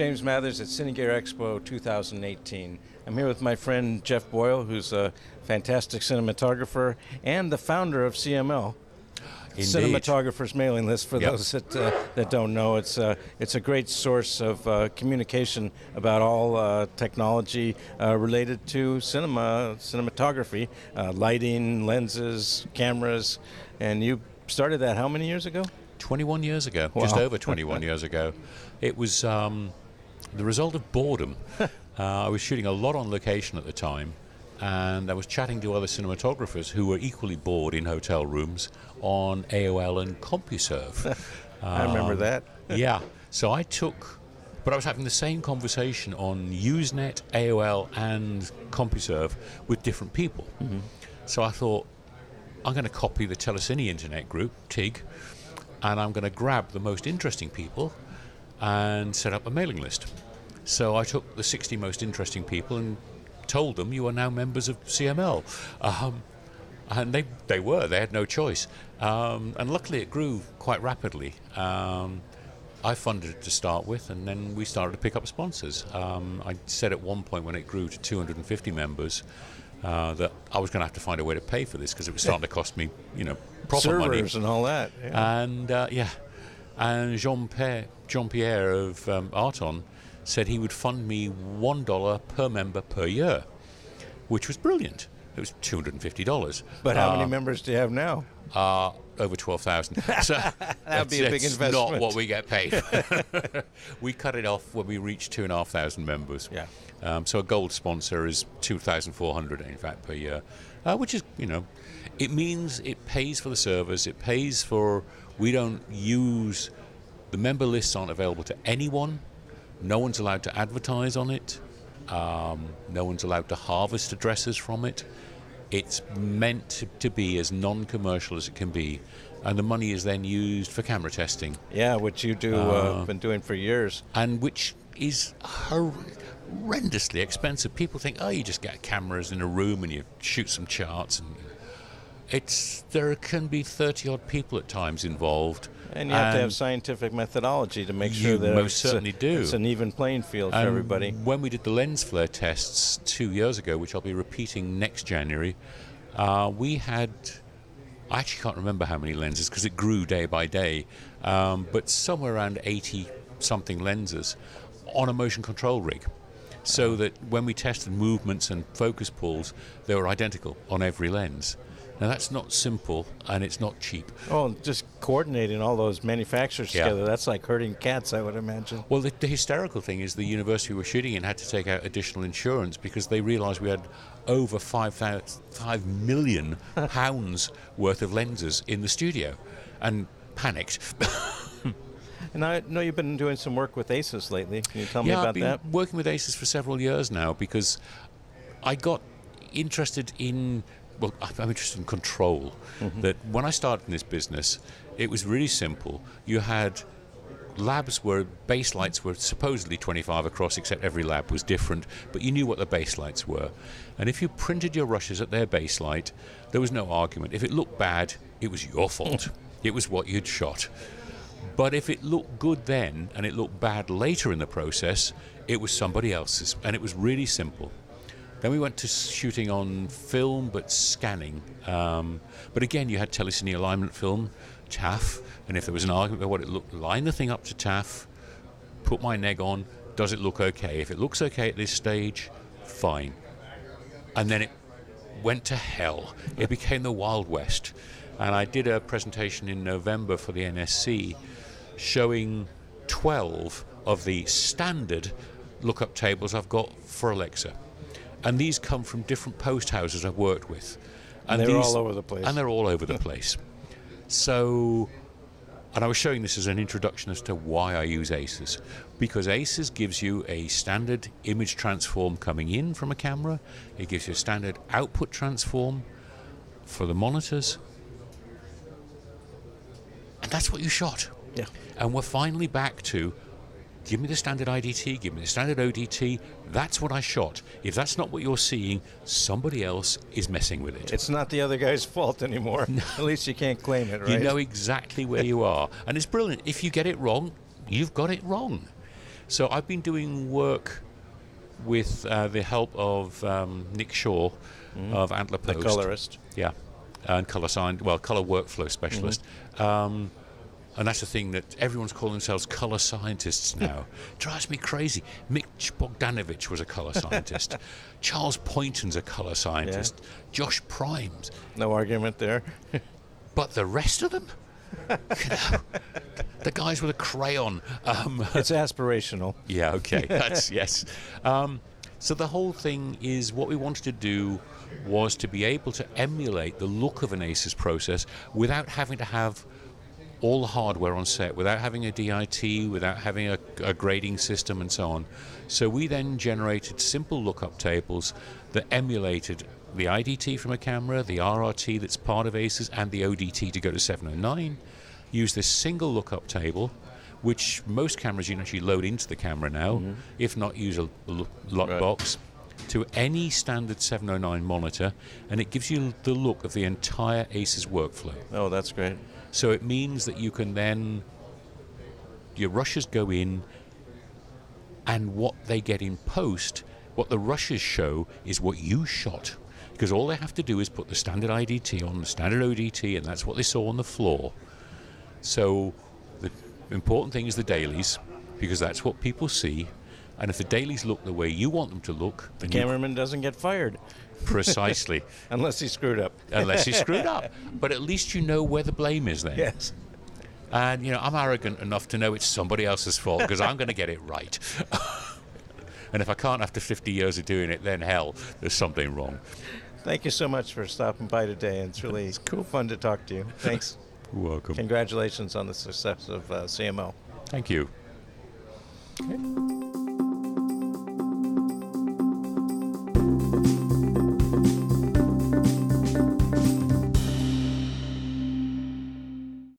James Mathers at Cine Gear Expo 2018. I'm here with my friend Geoff Boyle, who's a fantastic cinematographer and the founder of CML. Indeed. Cinematographers Mailing List, for those that don't know. It's a great source of communication about all technology related to cinematography, lighting, lenses, cameras, and you started that how many years ago? 21 years ago, Wow. just over 21 years ago. It was the result of boredom. I was shooting a lot on location at the time, and I was chatting to other cinematographers who were equally bored in hotel rooms on AOL and CompuServe. I remember that. Yeah, so but I was having the same conversation on Usenet, AOL, and CompuServe with different people. Mm-hmm. So I thought, I'm going to copy the Telecine Internet group, TIG, and I'm going to grab the most interesting people and set up a mailing list. So I took the 60 most interesting people and told them, you are now members of CML. And they had no choice. And luckily it grew quite rapidly. I funded it to start with, and then we started to pick up sponsors. I said at one point when it grew to 250 members that I was going to have to find a way to pay for this because it was starting to cost me, proper Servers money. And all that. Yeah. And Jean-Pierre of Arton said he would fund me $1 per member per year, which was brilliant. It was $250. But how many members do you have now? Over 12,000. So that'd be a big investment. Not what we get paid. We cut it off when we reached 2,500 members. Yeah. So a gold sponsor is 2,400 in fact per year, which is it means it pays for the servers. It pays for we don't use the member lists aren't available to anyone. No one's allowed to advertise on it. No one's allowed to harvest addresses from it. It's meant to be as non-commercial as it can be, and the money is then used for camera testing. Yeah, which you do been doing for years, and which is horrendously expensive. People think, you just get cameras in a room and you shoot some charts, and there can be 30-odd people at times involved. And you have to have scientific methodology to make sure that it's an even playing field for everybody. When we did the lens flare tests 2 years ago, which I'll be repeating next January, we had, I actually can't remember how many lenses because it grew day by day, but somewhere around 80-something lenses on a motion control rig. So that when we tested movements and focus pulls, they were identical on every lens. Now, that's not simple, and it's not cheap. Oh, just coordinating all those manufacturers together, that's like herding cats, I would imagine. Well, the hysterical thing is the university we were shooting in had to take out additional insurance because they realised we had over 5 million pounds worth of lenses in the studio, and panicked. And I know you've been doing some work with ASUS lately. Can you tell me about that? I've been working with ASUS for several years now because I got interested in... Well, I'm interested in control. Mm-hmm. That when I started in this business, it was really simple. You had labs where base lights were supposedly 25 across, except every lab was different, but you knew what the base lights were. And if you printed your rushes at their base light, there was no argument. If it looked bad, it was your fault. It was what you'd shot. But if it looked good then, and it looked bad later in the process, it was somebody else's. And it was really simple. Then we went to shooting on film, but scanning. But again, you had telecine alignment film, TAF, and if there was an argument about what it looked, line the thing up to TAF, put my neg on, does it look okay? If it looks okay at this stage, fine. And then it went to hell. It became the Wild West. And I did a presentation in November for the NSC showing 12 of the standard lookup tables I've got for Alexa. And these come from different post houses I've worked with. And they're all over the place. And they're all over the place. So, and I was showing this as an introduction as to why I use ASUS. Because ASUS gives you a standard image transform coming in from a camera. It gives you a standard output transform for the monitors. And that's what you shot. Yeah. And we're finally back to give me the standard IDT, give me the standard ODT. That's what I shot. If that's not what you're seeing, somebody else is messing with it. It's not the other guy's fault anymore. No. At least you can't claim it, right? You know exactly where you are. And it's brilliant. If you get it wrong, you've got it wrong. So I've been doing work with the help of Nick Shaw of Antler The Post. colorist. Yeah, and color workflow specialist. And that's the thing, that everyone's calling themselves color scientists now. Drives me crazy. Mitch Bogdanovich was a color scientist. Charles Poynton's a color scientist. Josh Primes. No argument there. But the rest of them? The guys with a crayon. It's aspirational. Yeah, okay. That's, yes. So the whole thing is, what we wanted to do was to be able to emulate the look of an ACES process without having to have all the hardware on set, without having a DIT, without having a grading system and so on. So we then generated simple lookup tables that emulated the IDT from a camera, the RRT that's part of ACES, and the ODT to go to 709. Use this single lookup table, which most cameras you can actually load into the camera now, if not use a lockbox, to any standard 709 monitor, and it gives you the look of the entire ACES workflow. Oh, that's great. So it means that you can then, your rushes go in, and what they get in post, what the rushes show is what you shot. Because all they have to do is put the standard IDT on the standard ODT, and that's what they saw on the floor. So the important thing is the dailies, because that's what people see. And if the dailies look the way you want them to look, The cameraman doesn't get fired. Precisely. Unless he screwed up. Unless he screwed up. But at least you know where the blame is then. Yes. And, you know, I'm arrogant enough to know it's somebody else's fault, because I'm going to get it right. And if I can't after 50 years of doing it, then hell, there's something wrong. Thank you so much for stopping by today. It's really fun to talk to you. Thanks. You're welcome. Congratulations on the success of CML. Thank you. Okay.